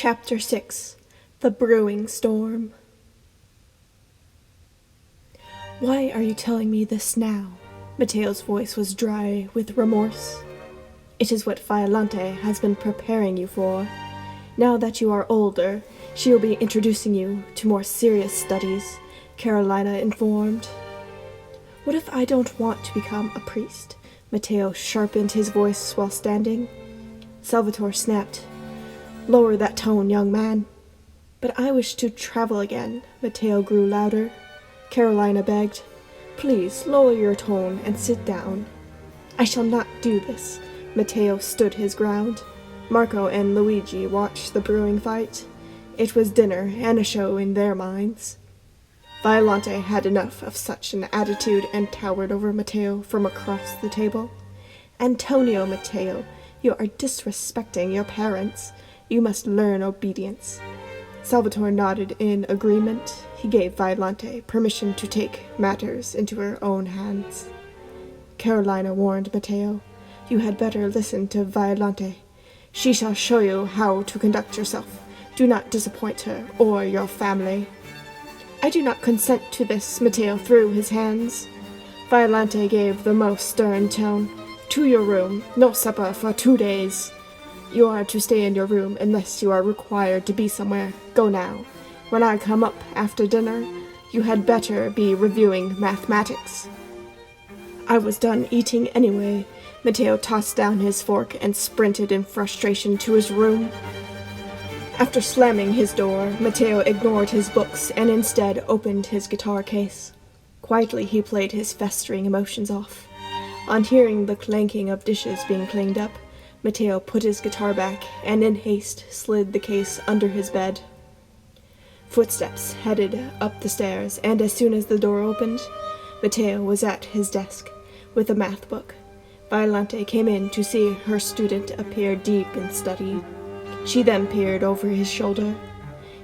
Chapter 6. The Brewing Storm. "Why are you telling me this now?" Matteo's voice was dry with remorse. "It is what Violante has been preparing you for. Now that you are older, she will be introducing you to more serious studies," Carolina informed. "What if I don't want to become a priest?" Matteo sharpened his voice while standing. Salvatore snapped. "Lower that tone, young man." "But I wish to travel again." Matteo grew louder. Carolina begged. "Please lower your tone and sit down." "I shall not do this." Matteo stood his ground. Marco and Luigi watched the brewing fight. It was dinner and a show in their minds. Violante had enough of such an attitude and towered over Matteo from across the table. "Antonio Matteo, you are disrespecting your parents. You must learn obedience." Salvatore nodded in agreement. He gave Violante permission to take matters into her own hands. Carolina warned Matteo, "You had better listen to Violante. She shall show you how to conduct yourself. Do not disappoint her or your family." "I do not consent to this." Matteo threw his hands. Violante gave the most stern tone. "To your room. No supper for 2 days. You are to stay in your room unless you are required to be somewhere. Go now. When I come up after dinner, you had better be reviewing mathematics." "I was done eating anyway." Matteo tossed down his fork and sprinted in frustration to his room. After slamming his door, Matteo ignored his books and instead opened his guitar case. Quietly he played his festering emotions off. On hearing the clanking of dishes being cleaned up, Matteo put his guitar back and in haste slid the case under his bed. Footsteps headed up the stairs, and as soon as the door opened, Matteo was at his desk with a math book. Violante came in to see her student appear deep in study. She then peered over his shoulder.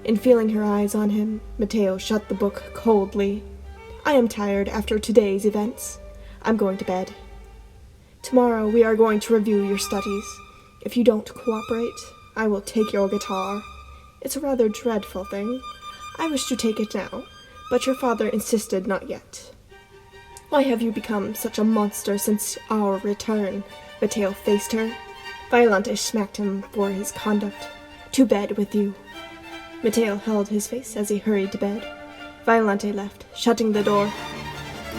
In feeling her eyes on him, Matteo shut the book coldly. "I am tired after today's events. I'm going to bed. Tomorrow we are going to review your studies. If you don't cooperate, I will take your guitar. It's a rather dreadful thing. I wish to take it now, but your father insisted not yet." "Why have you become such a monster since our return?" Matteo faced her. Violante smacked him for his conduct. "To bed with you." Matteo held his face as he hurried to bed. Violante left, shutting the door.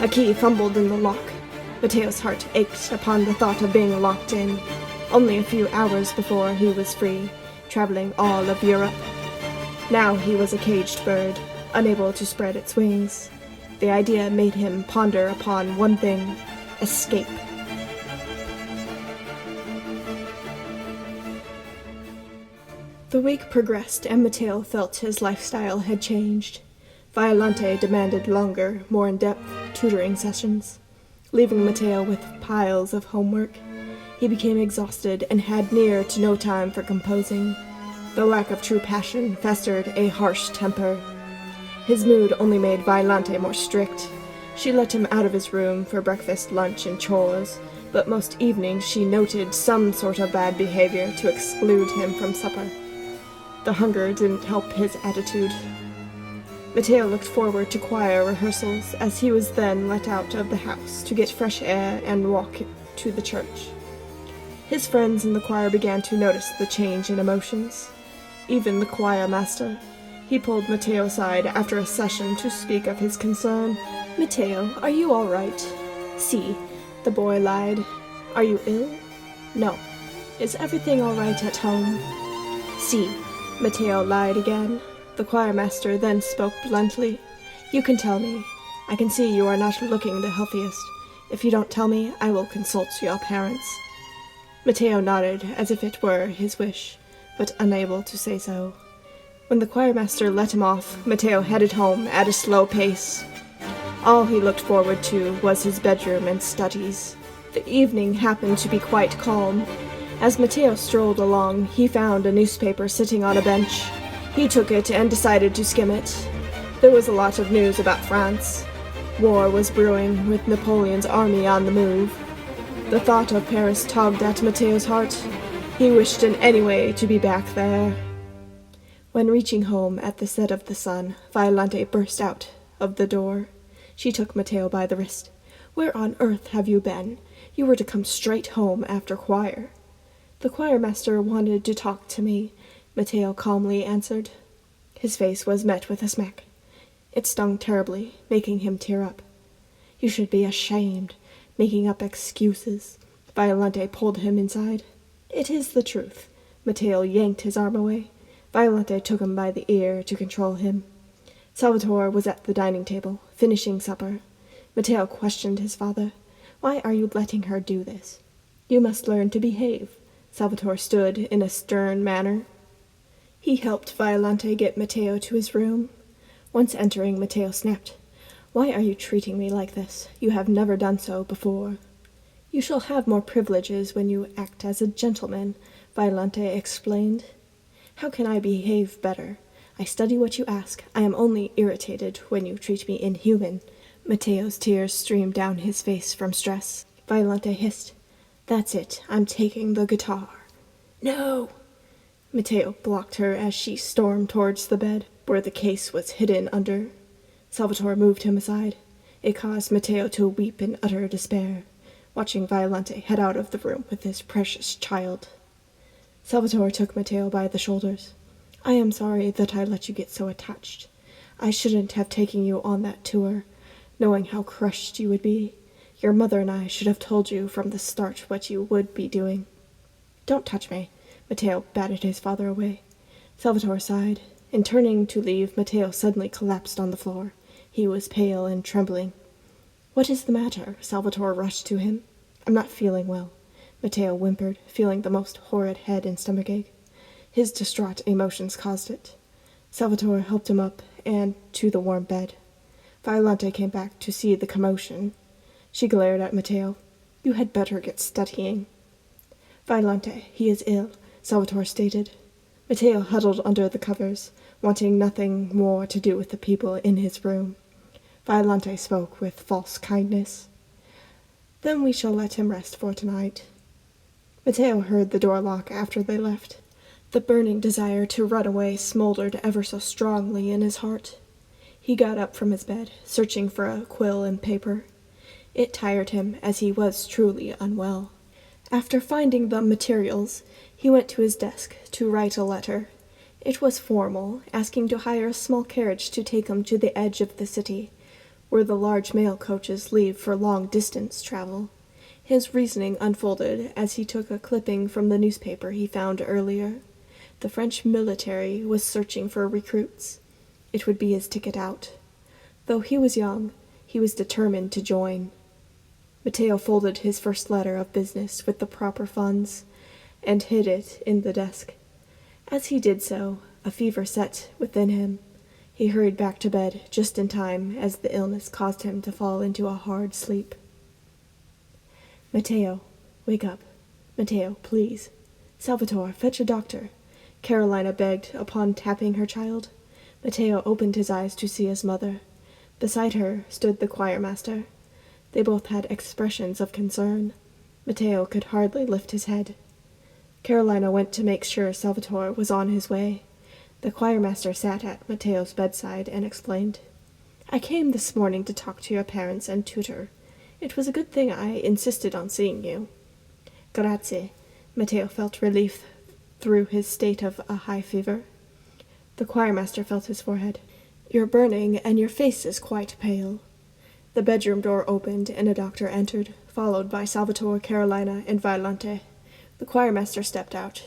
A key fumbled in the lock. Matteo's heart ached upon the thought of being locked in. Only a few hours before he was free, traveling all of Europe. Now he was a caged bird, unable to spread its wings. The idea made him ponder upon one thing: escape. The week progressed, and Matteo felt his lifestyle had changed. Violante demanded longer, more in-depth tutoring sessions, leaving Matteo with piles of homework. He became exhausted and had near to no time for composing. The lack of true passion festered a harsh temper. His mood only made Violante more strict. She let him out of his room for breakfast, lunch, and chores, but most evenings she noted some sort of bad behavior to exclude him from supper. The hunger didn't help his attitude. Matteo looked forward to choir rehearsals, as he was then let out of the house to get fresh air and walk to the church. His friends in the choir began to notice the change in emotions. Even the choir master. He pulled Matteo aside after a session to speak of his concern. "Matteo, are you all right?" "Si," the boy lied. "Are you ill?" "No." "Is everything all right at home?" "Si," Matteo lied again. The choir master then spoke bluntly. "You can tell me. I can see you are not looking the healthiest. If you don't tell me, I will consult your parents." Matteo nodded as if it were his wish, but unable to say so. When the choir master let him off, Matteo headed home at a slow pace. All he looked forward to was his bedroom and studies. The evening happened to be quite calm. As Matteo strolled along, he found a newspaper sitting on a bench. He took it and decided to skim it. There was a lot of news about France. War was brewing, with Napoleon's army on the move. The thought of Paris tugged at Matteo's heart. He wished in any way to be back there. When reaching home at the set of the sun, Violante burst out of the door. She took Matteo by the wrist. "Where on earth have you been? You were to come straight home after choir." "The choir master wanted to talk to me," Matteo calmly answered. His face was met with a smack. It stung terribly, making him tear up. "You should be ashamed, making up excuses." Violante pulled him inside. "It is the truth." Matteo yanked his arm away. Violante took him by the ear to control him. Salvatore was at the dining table, finishing supper. Matteo questioned his father. "Why are you letting her do this?" "You must learn to behave." Salvatore stood in a stern manner. He helped Violante get Matteo to his room. Once entering, Matteo snapped. "Why are you treating me like this? You have never done so before." "You shall have more privileges when you act as a gentleman," Violante explained. "How can I behave better? I study what you ask. I am only irritated when you treat me inhuman." Matteo's tears streamed down his face from stress. Violante hissed. "That's it. I'm taking the guitar." "No!" Matteo blocked her as she stormed towards the bed, where the case was hidden under. Salvatore moved him aside. It caused Matteo to weep in utter despair, watching Violante head out of the room with his precious child. Salvatore took Matteo by the shoulders. "I am sorry that I let you get so attached. I shouldn't have taken you on that tour, knowing how crushed you would be. Your mother and I should have told you from the start what you would be doing." "Don't touch me." Matteo batted his father away. Salvatore sighed. In turning to leave, Matteo suddenly collapsed on the floor. He was pale and trembling. "What is the matter?" Salvatore rushed to him. "I'm not feeling well," Matteo whimpered, feeling the most horrid head and stomach ache. His distraught emotions caused it. Salvatore helped him up and to the warm bed. Violante came back to see the commotion. She glared at Matteo. "You had better get studying." "Violante, he is ill," Salvatore stated. Matteo huddled under the covers, wanting nothing more to do with the people in his room. Violante spoke with false kindness. "Then we shall let him rest for tonight." Matteo heard the door lock after they left. The burning desire to run away smoldered ever so strongly in his heart. He got up from his bed, searching for a quill and paper. It tired him, as he was truly unwell. After finding the materials, he went to his desk to write a letter. It was formal, asking to hire a small carriage to take him to the edge of the city, where the large mail coaches leave for long-distance travel. His reasoning unfolded as he took a clipping from the newspaper he found earlier. The French military was searching for recruits. It would be his ticket out. Though he was young, he was determined to join. Matteo folded his first letter of business with the proper funds and hid it in the desk. As he did so, a fever set within him. He hurried back to bed just in time as the illness caused him to fall into a hard sleep. "Matteo, wake up. Matteo, please. Salvatore, fetch a doctor," Carolina begged upon tapping her child. Matteo opened his eyes to see his mother. Beside her stood the choir master. They both had expressions of concern. Matteo could hardly lift his head. Carolina went to make sure Salvatore was on his way. The choir master sat at Matteo's bedside and explained. "I came this morning to talk to your parents and tutor. It was a good thing I insisted on seeing you." "Grazie." Matteo felt relief through his state of a high fever. The choir master felt his forehead. "You're burning, and your face is quite pale." The bedroom door opened, and a doctor entered, followed by Salvatore, Carolina, and Violante. The choir master stepped out.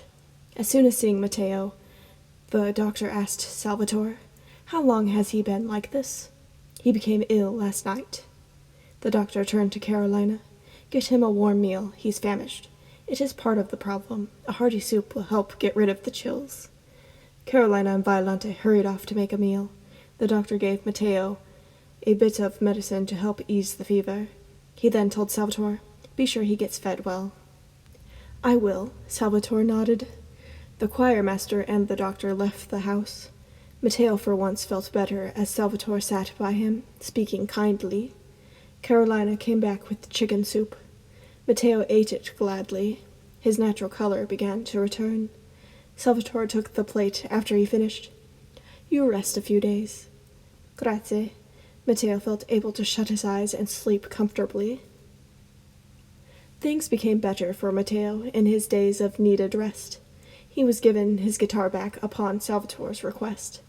As soon as seeing Matteo, the doctor asked Salvatore, "How long has he been like this?" "He became ill last night." The doctor turned to Carolina. "Get him a warm meal. He's famished. It is part of the problem. A hearty soup will help get rid of the chills." Carolina and Violante hurried off to make a meal. The doctor gave Matteo a bit of medicine to help ease the fever. He then told Salvatore, "Be sure he gets fed well." "I will," Salvatore nodded. The choir master and the doctor left the house. Matteo for once felt better as Salvatore sat by him, speaking kindly. Carolina came back with chicken soup. Matteo ate it gladly. His natural color began to return. Salvatore took the plate after he finished. You rest a few days. Grazie. Matteo felt able to shut his eyes and sleep comfortably. Things became better for Matteo in his days of needed rest. He was given his guitar back upon Salvatore's request.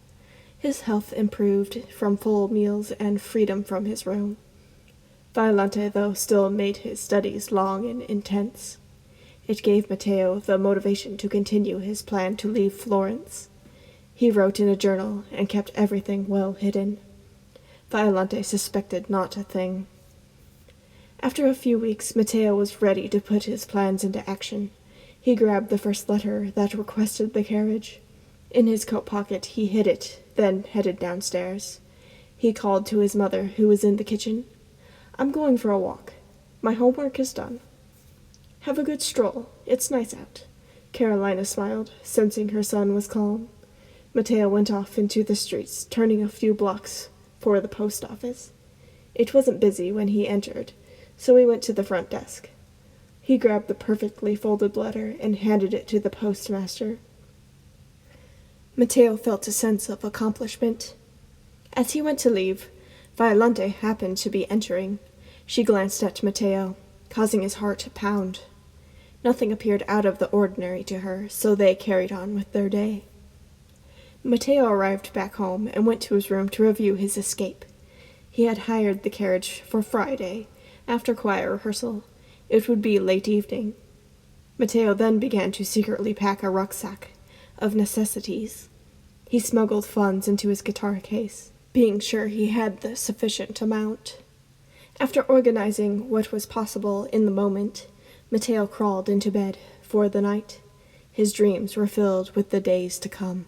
His health improved from full meals and freedom from his room. Violante, though, still made his studies long and intense. It gave Matteo the motivation to continue his plan to leave Florence. He wrote in a journal and kept everything well hidden. Violante suspected not a thing. After a few weeks, Matteo was ready to put his plans into action. He grabbed the first letter that requested the carriage. In his coat pocket he hid it, then headed downstairs. He called to his mother, who was in the kitchen. "I'm going for a walk. My homework is done." "Have a good stroll. It's nice out." Carolina smiled, sensing her son was calm. Matteo went off into the streets, turning a few blocks for the post office. It wasn't busy when he entered, so he went to the front desk. He grabbed the perfectly folded letter and handed it to the postmaster. Matteo felt a sense of accomplishment. As he went to leave, Violante happened to be entering. She glanced at Matteo, causing his heart to pound. Nothing appeared out of the ordinary to her, so they carried on with their day. Matteo arrived back home and went to his room to review his escape. He had hired the carriage for Friday, after choir rehearsal. It would be late evening. Matteo then began to secretly pack a rucksack of necessities. He smuggled funds into his guitar case, being sure he had the sufficient amount. After organizing what was possible in the moment, Matteo crawled into bed for the night. His dreams were filled with the days to come.